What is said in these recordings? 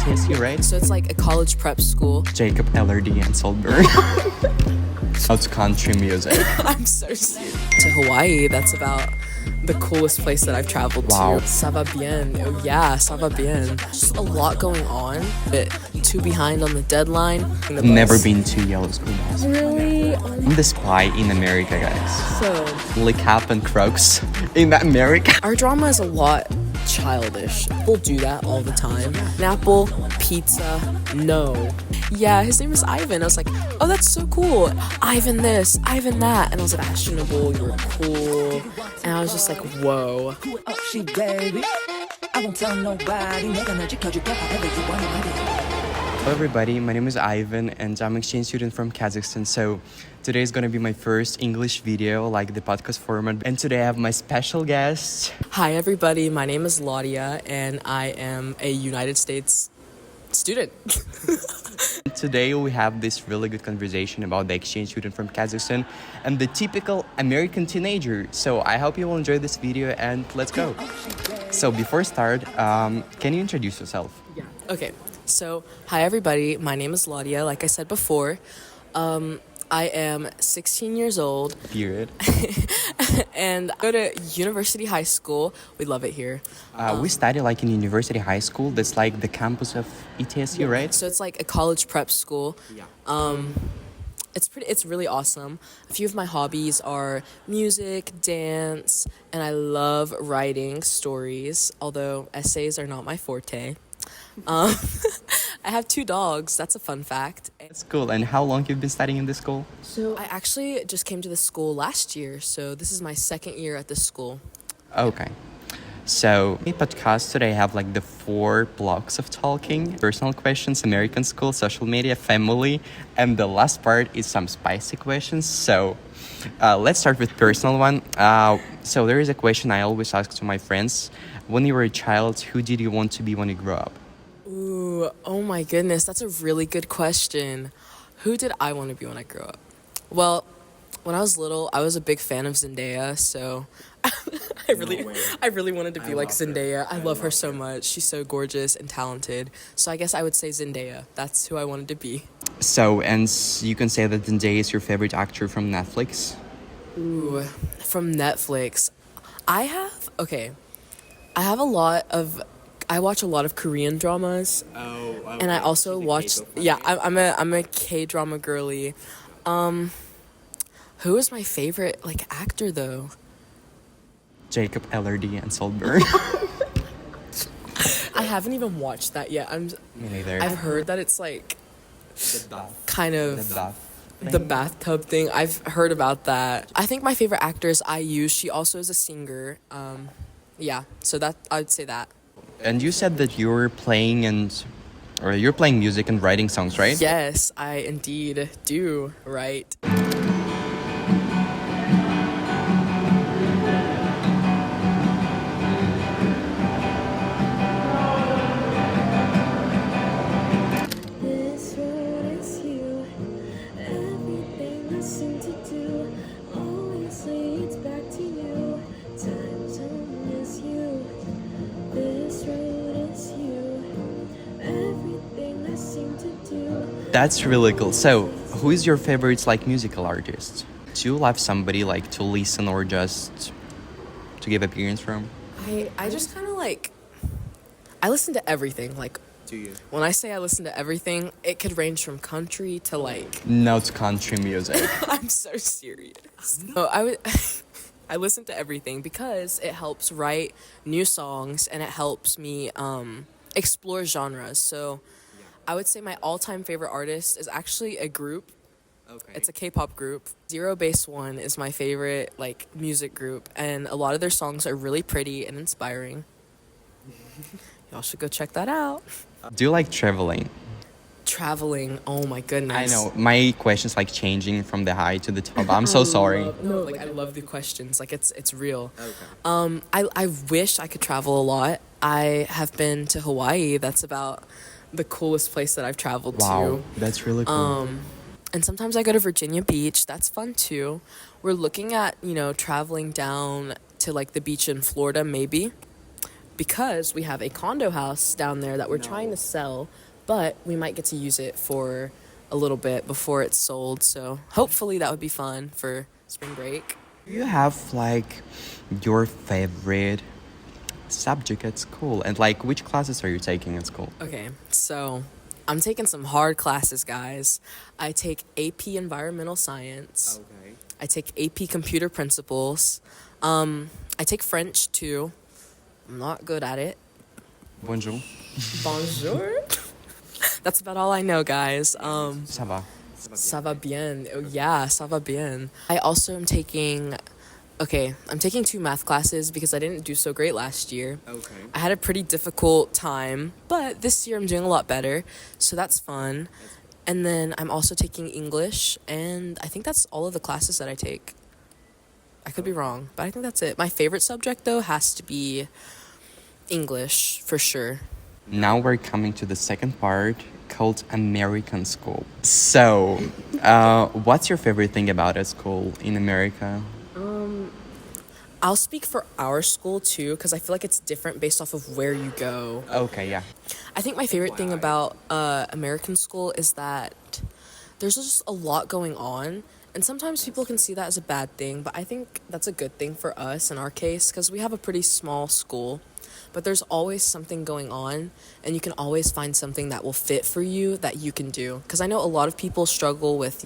ETSU, right? So it's like a college prep school. Jacob, LRD, and Solberg. It's country music. I'm so serious. To Hawaii, that's about the coolest place that I've traveled Wow. to. Ça va bien. Oh, yeah, ça va bien. Just a lot going on. But too behind on the deadline. Never been to yellow school bus. Really? I'm the spy in America, guys. So, Lick Cap and Crocs in America. our drama is a lot childish. People do that all the time. An apple, pizza, no. Yeah, his name is Ivan. I was like, oh, that's so cool. Ivan this, Ivan that. And I was like, fashionable, you're cool. And I was just like, whoa. Oh, she baby. I won't tell nobody. Hello everybody, my name is Ivan and I'm an exchange student from Kazakhstan. So today is going to be my first English video, like the podcast format. And today I have my special guest. Hi, everybody. My name is Laudia, and I am a United States student. Today we have this really good conversation about the exchange student from Kazakhstan and the typical American teenager. So I hope you will enjoy this video and let's go. So before start, can you introduce yourself? Yeah. Okay. So, hi everybody, my name is Laudia, like I said before. I am 16 years old. Period. And I go to University High School. We love it here. We study like in University High School. That's like the campus of ETSU, right? So it's like a college prep school. Yeah. It's really awesome. A few of my hobbies are music, dance, and I love writing stories, although essays are not my forte. I have 2 dogs. That's a fun fact. That's cool. And how long you've been studying in this school? So I actually just came to the school last year, so this is my 2nd year at this school. Okay. So in podcast today I have like the 4 blocks of talking: personal questions, American school, social media, family, and the last part is some spicy questions. So let's start with personal one. So there is a question I always ask to my friends: when you were a child, who did you want to be when you grew up? Ooh, oh my goodness, that's a really good question. Who did I want to be when I grew up? Well, when I was little, I was a big fan of Zendaya, so I really wanted to be like Zendaya. I love her so much. She's so gorgeous and talented. So I guess I would say Zendaya. That's who I wanted to be. So, and you can say that Zendaya is your favorite actor from Netflix? Ooh, from Netflix. I watch a lot of Korean dramas. Oh, okay. And I also watch. Yeah, I'm a K-drama girly. Who is my favorite like actor though? Jacob, LRD, and Solberg. I haven't even watched that yet. Me neither. I've heard that it's like kind of the thing. bathtub thing. I've heard about that. I think my favorite actor is IU. She also is a singer. Yeah, so that I'd say that. And you said that you're playing music and writing songs, right? Yes, I indeed do. Right. That's really cool. So, who is your favorite like musical artist? Do you love somebody like to listen or just to give appearance from? I just kind of like, I listen to everything. Like, Do you? when I say I listen to everything, it could range from country to like. No, it's country music. I'm so serious. So I listen to everything because it helps write new songs and it helps me explore genres. So I would say my all-time favorite artist is actually a group. Okay. It's a K-pop group. Zero Base One is my favorite like music group, and a lot of their songs are really pretty and inspiring. Y'all should go check that out. Do you like traveling? Traveling, oh my goodness. I know my question's like changing from the high to the top. I'm so sorry. No, like I love the questions. Like it's real. Okay. I wish I could travel a lot. I have been to Hawaii. That's about the coolest place that I've traveled Wow, to. that's really cool. And sometimes I go to Virginia Beach. That's fun too. We're looking at, traveling down to like the beach in Florida maybe. because we have a condo house down there that we're trying to sell, but we might get to use it for a little bit before it's sold. So hopefully that would be fun for spring break. Do you have like your favorite subject at school, and like which classes are you taking at school? Okay, so I'm taking some hard classes, guys. I take AP Environmental Science. Okay. I take AP Computer Principles. I take French too. I'm not good at it. Bonjour. Bonjour. That's about all I know, guys. Ça va. Ça va bien. Oh, yeah, ça va bien. I also am taking... Okay, I'm taking 2 math classes because I didn't do so great last year. Okay. I had a pretty difficult time, but this year I'm doing a lot better, so that's fun. And then I'm also taking English, and I think that's all of the classes that I take. I could be wrong, but I think that's it. My favorite subject, though, has to be English, for sure. Now we're coming to the second part called American school. So, what's your favorite thing about a school in America? I'll speak for our school, too, because I feel like it's different based off of where you go. Okay, yeah. I think my favorite thing about American school is that there's just a lot going on. And sometimes people can see that as a bad thing, but I think that's a good thing for us in our case because we have a pretty small school. But there's always something going on, and you can always find something that will fit for you that you can do. Because I know a lot of people struggle with,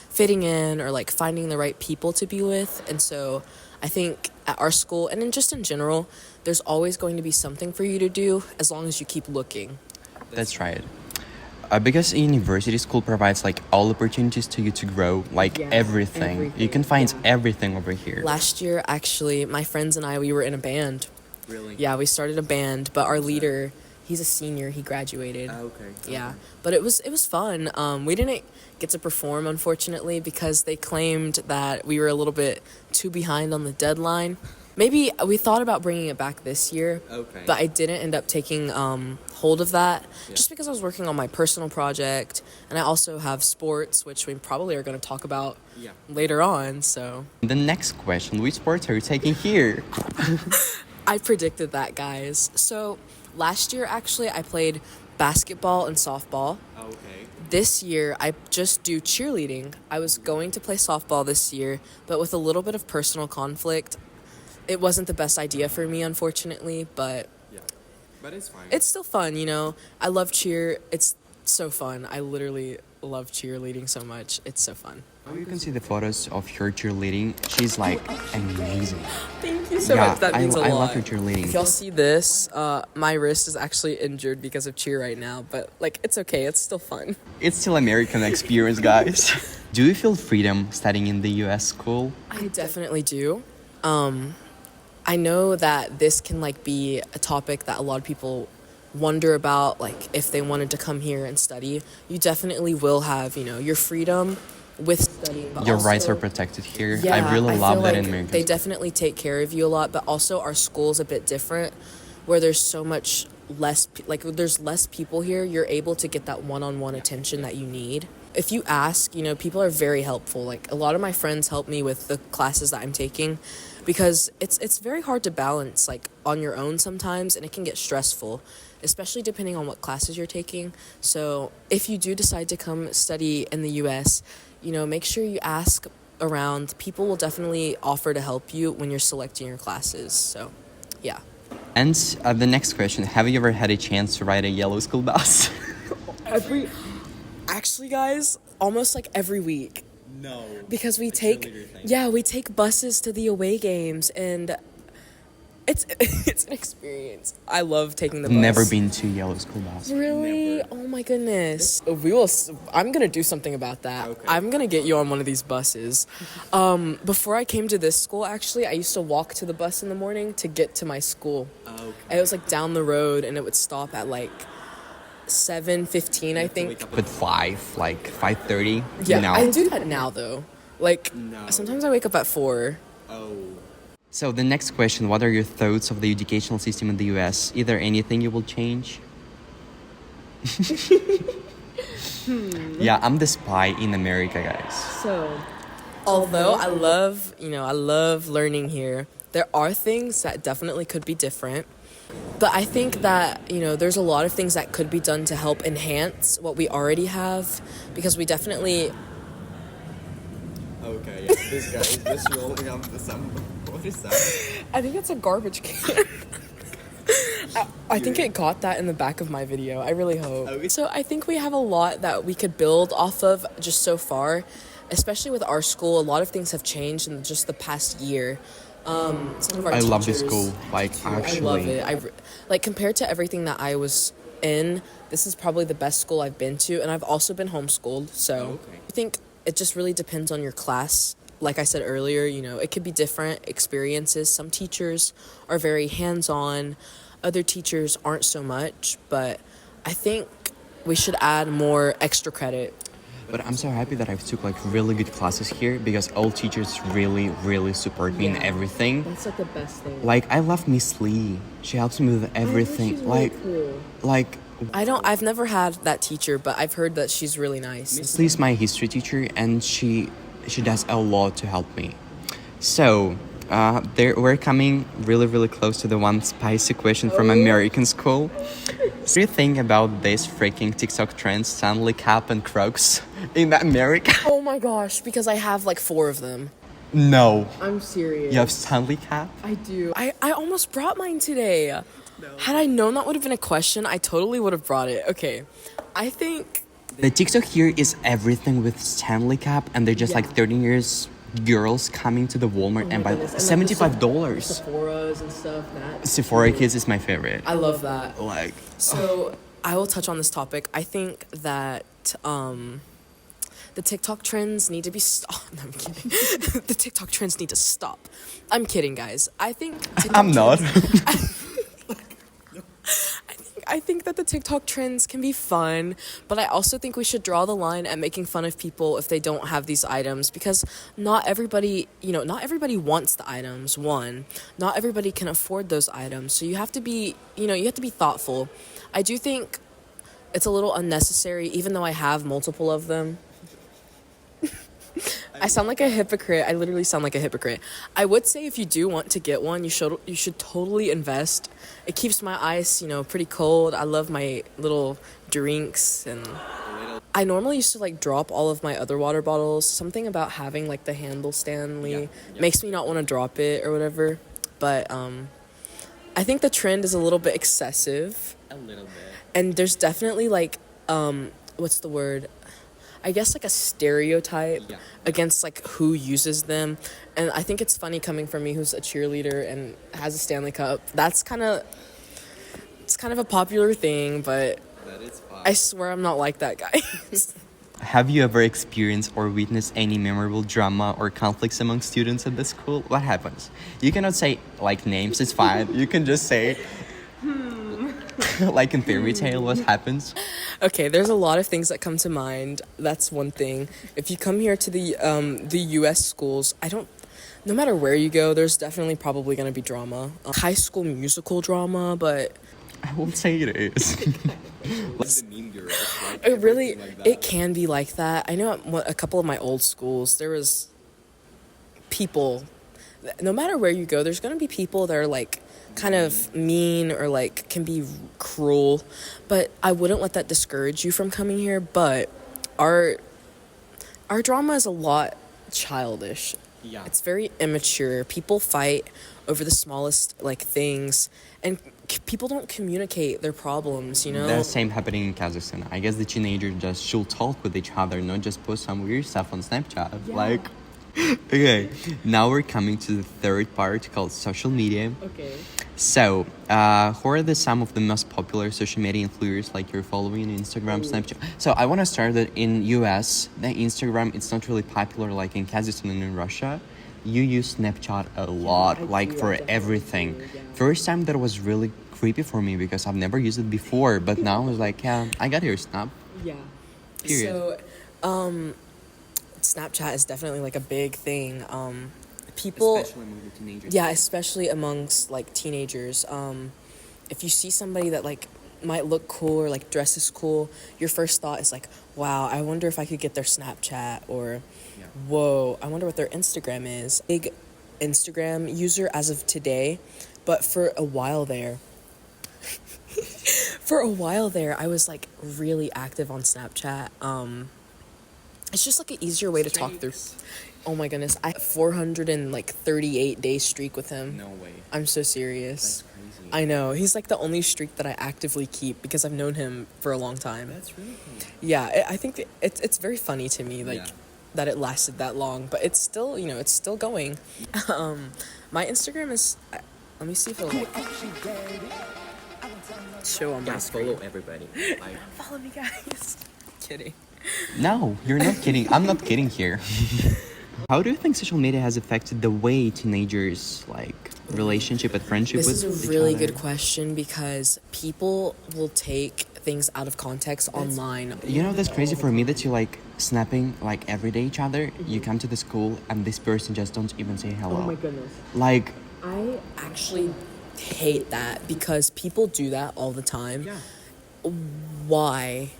fitting in or like finding the right people to be with. And so I think at our school and just in general, there's always going to be something for you to do as long as you keep looking. That's right. Because university school provides like all opportunities to you to grow, like everything. You can find everything over here. Last year, actually, my friends and I, we were in a band. Really? Yeah, we started a band, but our leader, he's a senior, he graduated. Okay. Yeah, but it was fun. We didn't get to perform, unfortunately, because they claimed that we were a little bit too behind on the deadline. Maybe we thought about bringing it back this year, but I didn't end up taking hold of that just because I was working on my personal project, and I also have sports, which we probably are going to talk about later on. So The next question, which sports are you taking here? I predicted that, guys. So last year, actually, I played basketball and softball. Okay. This year, I just do cheerleading. I was going to play softball this year, but with a little bit of personal conflict, it wasn't the best idea for me, unfortunately, but But it's fine. it's still fun, I love cheer. It's so fun. I literally love cheerleading so much. It's so fun. You can see the photos of her cheerleading. She's like amazing. Thank you so much. That means a lot. I love her cheerleading. If y'all see this, my wrist is actually injured because of cheer right now, but it's okay. It's still fun. It's still American experience, guys. Do you feel freedom studying in the US school? I definitely do. I know that this can be a topic that a lot of people wonder about, if they wanted to come here and study. You definitely will have, your freedom with studying. But Your also, rights are protected here. Yeah, I really love feel that like in America. they definitely take care of you a lot, but also our school's a bit different where there's so much less, there's less people here. You're able to get that one-on-one attention that you need. If you ask, people are very helpful. A lot of my friends help me with the classes that I'm taking because it's very hard to balance, on your own sometimes, and it can get stressful, especially depending on what classes you're taking. So if you do decide to come study in the U.S., make sure you ask around. People will definitely offer to help you when you're selecting your classes. So, yeah. And the next question, have you ever had a chance to ride a yellow school bus? Actually, guys, almost every week. No. Because we take buses to the away games, and it's an experience. I love taking the bus. Never been to yellow school bus. Really? Never. Oh my goodness. I'm gonna do something about that. Okay. I'm gonna get you on one of these buses. Before I came to this school, actually, I used to walk to the bus in the morning to get to my school. Okay. It was down the road, and it would stop at 7:15, I think. Wake up at 5:30. Yeah, No. I do that now though. Sometimes I wake up at 4. Oh. So the next question, what are your thoughts of the educational system in the US? Is there anything you will change? Yeah, I'm the spy in America, guys. So, although I love learning here, there are things that definitely could be different. But I think that, there's a lot of things that could be done to help enhance what we already have, because we definitely... Okay, yeah, this guy is just rolling up some... What is that? I think it's a garbage can. I think it got that in the back of my video. I really hope. Okay. So I think we have a lot that we could build off of just so far, especially with our school. A lot of things have changed in just the past year. Some of our I teachers, love this school, like, actually. I love it. Compared to everything that I was in, this is probably the best school I've been to, and I've also been homeschooled. So I think it just really depends on your class. Like I said earlier, it could be different experiences. Some teachers are very hands-on, other teachers aren't so much, but I think we should add more extra credit. But I'm so happy that I took like really good classes here, because all teachers really, really support me in everything. That's like the best thing. Like, I love Miss Lee. She helps me with everything. She's really cool. Like I've never had that teacher, but I've heard that she's really nice. Miss Lee is my history teacher, and she does a lot to help me. So we're coming really, really close to the one spicy question from American school. What do you think about this freaking TikTok trend, Stanley Cap and Crocs in America? Oh my gosh, because I have like 4 of them. No. I'm serious. You have Stanley Cap? I do. I almost brought mine today. No. Had I known that would have been a question, I totally would have brought it. Okay. I think... The TikTok here is everything with Stanley Cap, and they're just like 13 years girls coming to the Walmart and buy $75. Sephora's and stuff. Sephora Kids is my favorite. I love that. Like... So, I will touch on this topic. I think that... the TikTok trends need to be stopped. No, I'm kidding. The TikTok trends need to stop. I'm kidding, guys. I think... I'm not. I think that the TikTok trends can be fun, but I also think we should draw the line at making fun of people if they don't have these items, because not everybody wants the items, one. Not everybody can afford those items, so you have to be thoughtful. I do think it's a little unnecessary, even though I have multiple of them. I sound like a hypocrite. I literally sound like a hypocrite. I would say if you do want to get one, you should totally invest. It keeps my ice, pretty cold. I love my little drinks, and I normally used to like drop all of my other water bottles. Something about having like the handle Stanley makes me not want to drop it or whatever. But I think the trend is a little bit excessive. A little bit. And there's definitely like what's the word? I guess like a stereotype against like who uses them, and I think it's funny coming from me, who's a cheerleader and has a Stanley Cup. It's kind of a popular thing, but That is fine. I swear I'm not like that, guys. Have you ever experienced or witnessed any memorable drama or conflicts among students at the school? What happens? You cannot say like names, it's fine. You can just say like in fairy tale, what happens? Okay, there's a lot of things that come to mind. That's one thing. If you come here to the U.S. schools, no matter where you go, there's definitely probably going to be drama. High School Musical drama, but... I won't say it is. It can be like that. I know at a couple of my old schools, there was people... No matter where you go, there's going to be people that are like kind of mean or like can be cruel, but I wouldn't let that discourage you from coming here. But our drama is a lot childish. Yeah. It's very immature. People fight over the smallest like things, and people don't communicate their problems, The same happening in Kazakhstan. I guess the teenagers just should talk with each other, not just post some weird stuff on Snapchat. Yeah. Okay, now we're coming to the third part called social media. Okay. So, who are some of the most popular social media influencers like you're following on Instagram, Snapchat? So I want to start that in US, the Instagram, it's not really popular like in Kazakhstan and in Russia. You use Snapchat a lot, for everything. First time that was really creepy for me because I've never used it before, but now I was like, yeah, I got your Snap. Yeah. Period. So, Snapchat is definitely like a big thing. People, especially among the teenagers. Yeah, especially amongst like teenagers. If you see somebody that like might look cool or like dresses cool, your first thought is like, wow, I wonder if I could get their Snapchat, or whoa, I wonder what their Instagram is. Big Instagram user as of today, but for a while there, For a while there, I was like really active on Snapchat. It's just like an easier way to talk through. Oh my goodness, I 438-day streak with him. No way. I'm so serious. That's crazy. I know. He's like the only streak that I actively keep because I've known him for a long time. That's really cool. Yeah, I think it's very funny to me, like, Yeah. that it lasted that long, but it's still, it's still going. My Instagram is, let me see if it'll like, show on my Guys, screen. follow everybody. Like, Follow me, guys. Kidding. no, you're not kidding. I'm not kidding here. How do you think social media has affected the way teenagers like relationship and friendship This with is a each really other? good question because people will take things out of context online. You know, that's crazy for me that you like snapping like every day each other. You come to the school and this person just don't even say hello. Oh my goodness. Like, I actually hate that because people do that all the time. yeah. Why?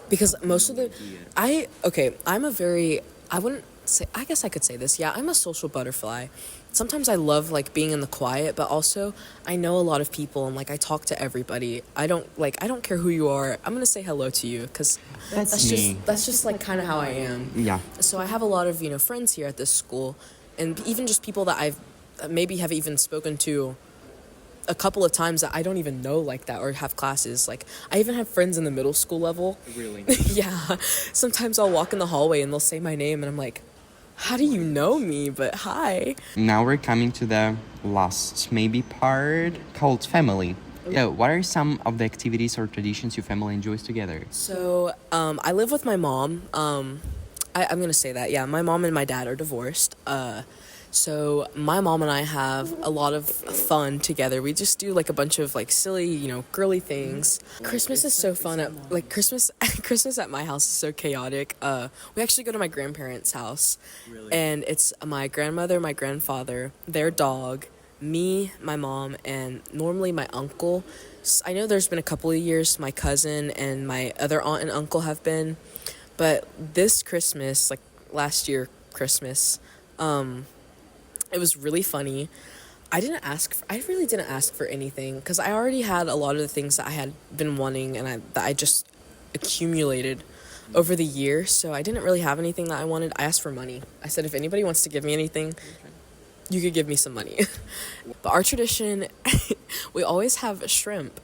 Because most of the I wouldn't say, I guess I could say this. Yeah, I'm a social butterfly. Sometimes I love like being in the quiet, but also I know a lot of people and like I talk to everybody. I don't care who you are. I'm going to say hello to you cuz That's me. that's just like kind of how I am. Yeah. So I have a lot of, friends here at this school and even just people that I've maybe have even spoken to a couple of times that I don't even know like that or have classes. Like I even have friends in the middle school level. Really? Yeah. Sometimes I'll walk in the hallway and they'll say my name and I'm like, how do you know me? But hi. Now we're coming to the last maybe part called family. Yeah, what are some of the activities or traditions your family enjoys together? So I live with my mom. I'm going to say that. Yeah, my mom and my dad are divorced. So my mom and I have a lot of fun together. We just do like a bunch of like silly, girly things. Christmas is so fun. Christmas at my house is so chaotic. We actually go to my grandparents' house. Really? And it's my grandmother, my grandfather, their dog, me, my mom, and normally my uncle. I know there's been a couple of years my cousin and my other aunt and uncle have been. But this Christmas, like last year Christmas, it was really funny. I really didn't ask for anything because I already had a lot of the things that I had been wanting and that I just accumulated over the year. So I didn't really have anything that I wanted. I asked for money. I said, if anybody wants to give me anything, you could give me some money. But our tradition, we always have shrimp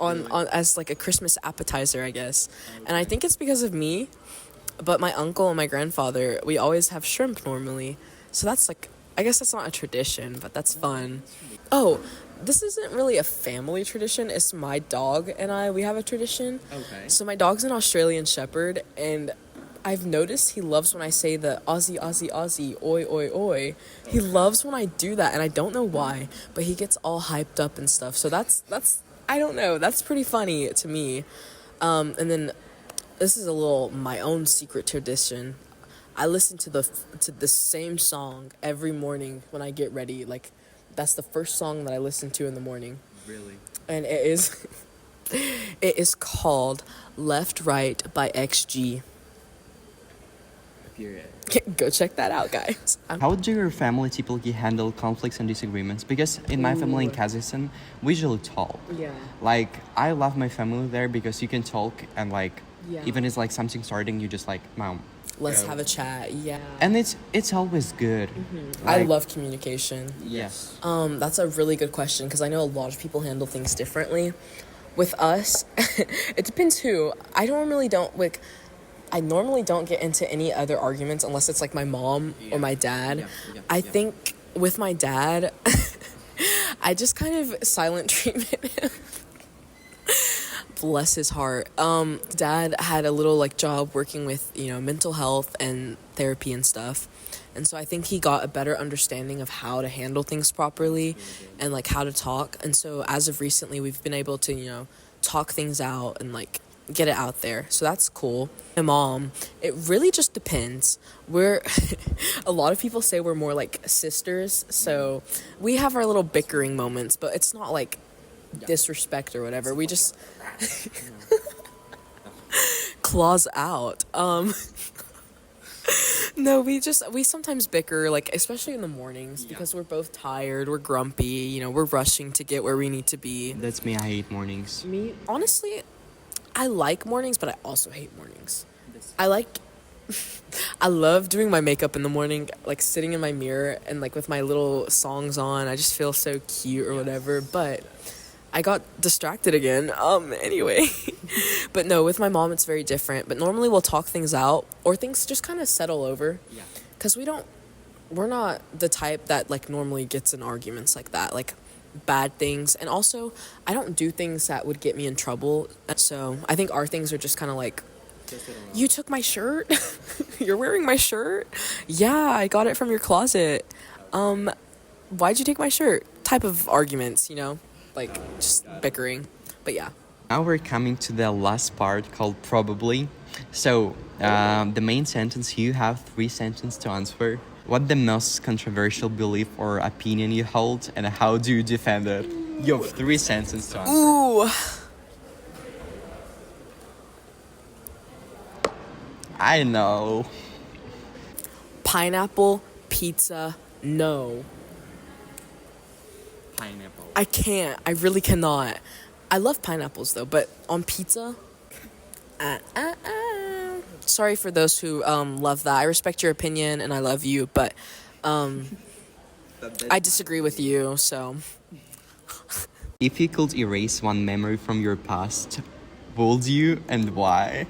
on as like a Christmas appetizer, I guess. And I think it's because of me, but my uncle and my grandfather, we always have shrimp normally. So that's like, I guess that's not a tradition, but that's fun. Oh, this isn't really a family tradition. It's my dog and we have a tradition. Okay. So my dog's an Australian Shepherd, and I've noticed he loves when I say the Aussie, Aussie, Aussie, oi, oi, oi. He loves when I do that, and I don't know why, but he gets all hyped up and stuff. So that's I don't know. That's pretty funny to me. And then this is my own secret tradition. I listen to the same song every morning when I get ready. Like, that's the first song that I listen to in the morning. Really? And it is called Left Right by XG. Period. Go check that out, guys. How do your family typically handle conflicts and disagreements? Because in my family in Kazakhstan, we usually talk. Yeah. Like, I love my family there because you can talk and like, Yeah. even if like something starting, you just like, Mom. Let's go." have a chat. Yeah. And it's always good. I Like, love communication. Yes. That's a really good question because I know a lot of people handle things differently. With us, it depends who. I normally don't get into any other arguments unless it's like my mom or my dad. I think with my dad, I just kind of silent treatment him. Bless his heart. Dad had a little like job working with, mental health and therapy and stuff. And so I think he got a better understanding of how to handle things properly and like how to talk. And so as of recently, we've been able to, talk things out and like get it out there. So that's cool. My mom, it really just depends. We're a lot of people say we're more like sisters. So we have our little bickering moments, but it's not like disrespect or whatever. We just claws out. No, we sometimes bicker, like, especially in the mornings, because we're both tired, we're grumpy, you know, we're rushing to get where we need to be. That's me. I hate mornings. Me, honestly, I like mornings, but I also hate mornings. I love doing my makeup in the morning, like sitting in my mirror and like with my little songs on. I just feel so cute or whatever, but I got distracted again. Anyway. But no, with my mom, it's very different. But normally we'll talk things out or things just kind of settle over. Yeah. Because we're not the type that like normally gets in arguments like that, like bad things. And also, I don't do things that would get me in trouble. So I think our things are just kind of like, you took my shirt? You're wearing my shirt? Yeah, I got it from your closet. Why'd you take my shirt? Type of arguments, you know? Like, just bickering. But yeah. Now we're coming to the last part called probably. So, the main sentence, you have 3 sentences to answer. What the most controversial belief or opinion you hold, and how do you defend it? You have 3 sentences to answer. Ooh. I know. Pineapple pizza, no. Pineapple. I can't. I really cannot. I love pineapples though, but on pizza, Sorry for those who love that. I respect your opinion and I love you, but I disagree with you. So, if you could erase one memory from your past, would you, and why?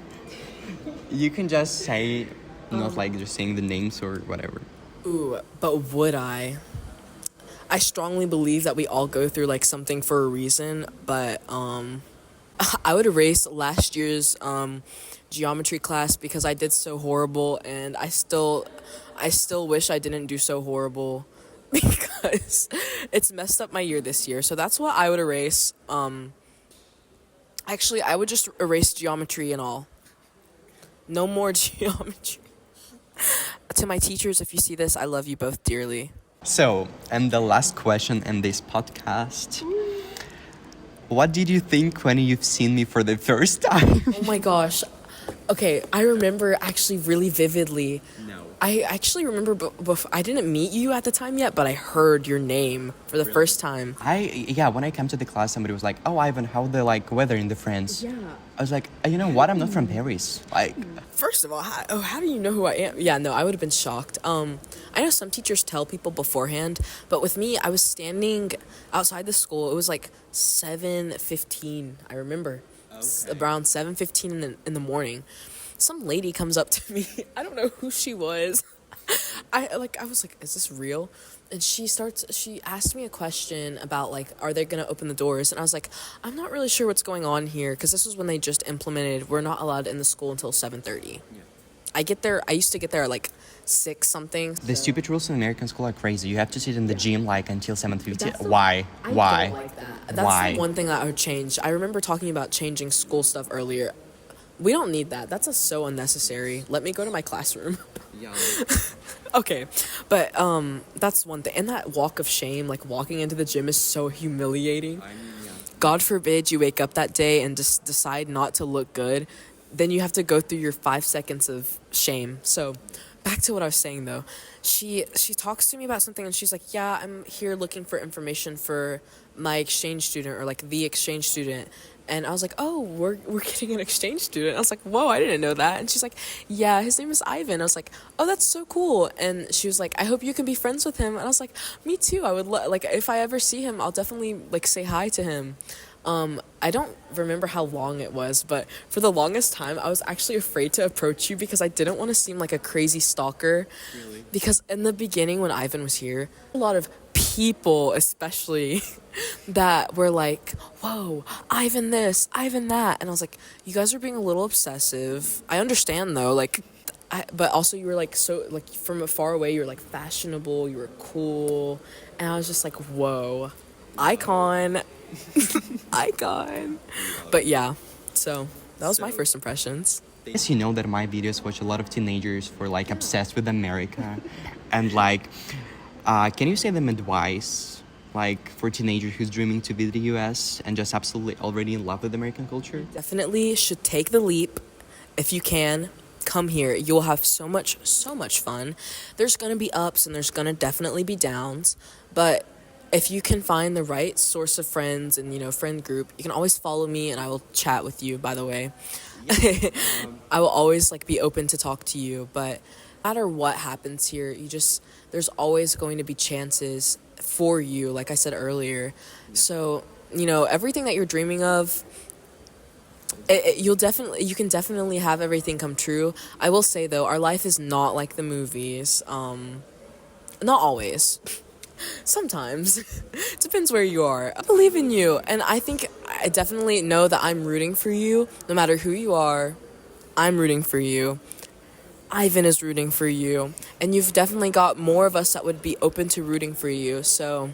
You can just say, not like just saying the names or whatever. Ooh, but would I? I strongly believe that we all go through like something for a reason, but I would erase last year's geometry class because I did so horrible, and I still wish I didn't do so horrible because it's messed up my year this year. So that's what I would erase. Actually, I would just erase geometry and all. No more geometry. To my teachers, if you see this, I love you both dearly. So, and the last question in this podcast. What did you think when you've seen me for the first time? Oh my gosh. Okay, I remember actually really vividly. No. I actually remember before, I didn't meet you at the time yet, but I heard your name for the first time. When I came to the class, somebody was like, "Oh, Ivan, how the weather in the France?" Yeah. I was like, you know what? I'm not from Paris. First of all, how do you know who I am? Yeah, no, I would have been shocked. I know some teachers tell people beforehand, but with me, I was standing outside the school. It was like 7:15. I remember. Okay. Around 7:15 in the morning. Some lady comes up to me. I don't know who she was. I was like, is this real? And she asked me a question about like, are they going to open the doors? And I was like, I'm not really sure what's going on here. Cause this was when they just implemented, we're not allowed in the school until 7:30. Yeah. I used to get there at like 6 something. The stupid rules in American school are crazy. You have to sit in the gym like until 7:50. Why? I Why? don't like that. That's the one thing that I would change. I remember talking about changing school stuff earlier. We don't need that. That's so unnecessary. Let me go to my classroom. Yeah. Okay, but that's one thing. And that walk of shame, like walking into the gym, is so humiliating. God forbid you wake up that day and just decide not to look good. Then you have to go through your 5 seconds of shame. So back to what I was saying though. She talks to me about something and she's like, yeah, I'm here looking for information for my exchange student, or like the exchange student. And I was like, oh, we're getting an exchange student. I was like, whoa, I didn't know that. And she's like, yeah, his name is Ivan. I was like, oh, that's so cool. And she was like, I hope you can be friends with him. And I was like, me too. I would like, if I ever see him, I'll definitely like say hi to him. I don't remember how long it was, but for the longest time, I was actually afraid to approach you because I didn't want to seem like a crazy stalker. Really? Because in the beginning, when Ivan was here, a lot of people, especially, that were like, whoa, Ivan this, Ivan that. And I was like, you guys are being a little obsessive. I understand, though, like, but also you were like, so, like, from far away, you were like fashionable, you were cool. And I was just like, whoa, icon. Icon. But yeah, so that was my first impressions. Yes, you know that my videos watch a lot of teenagers who are like obsessed with America, and like, can you say them advice like for teenagers who's dreaming to visit the US and just absolutely already in love with American culture? Definitely should take the leap if you can, come here. You'll have so much fun. There's gonna be ups and there's gonna definitely be downs, but if you can find the right source of friends and, you know, friend group, you can always follow me and I will chat with you, by the way. I will always like be open to talk to you, but no matter what happens here, there's always going to be chances for you, like I said earlier. So, you know, everything that you're dreaming of, you can definitely have everything come true. I will say though, our life is not like the movies. Not always. Sometimes. It depends where you are. I believe in you, and I definitely know that I'm rooting for you. No matter who you are, I'm rooting for you. Ivan is rooting for you, and you've definitely got more of us that would be open to rooting for you. So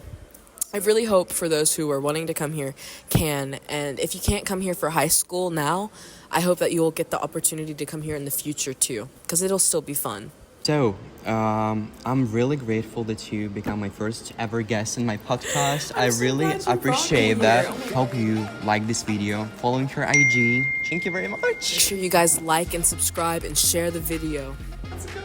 I really hope for those who are wanting to come here can, and if you can't come here for high school now, I hope that you will get the opportunity to come here in the future too, because it'll still be fun. So, I'm really grateful that you become my first ever guest in my podcast. I really appreciate that. Hope you like this video. Following her IG. Thank you very much. Make sure you guys like and subscribe and share the video. Let's go.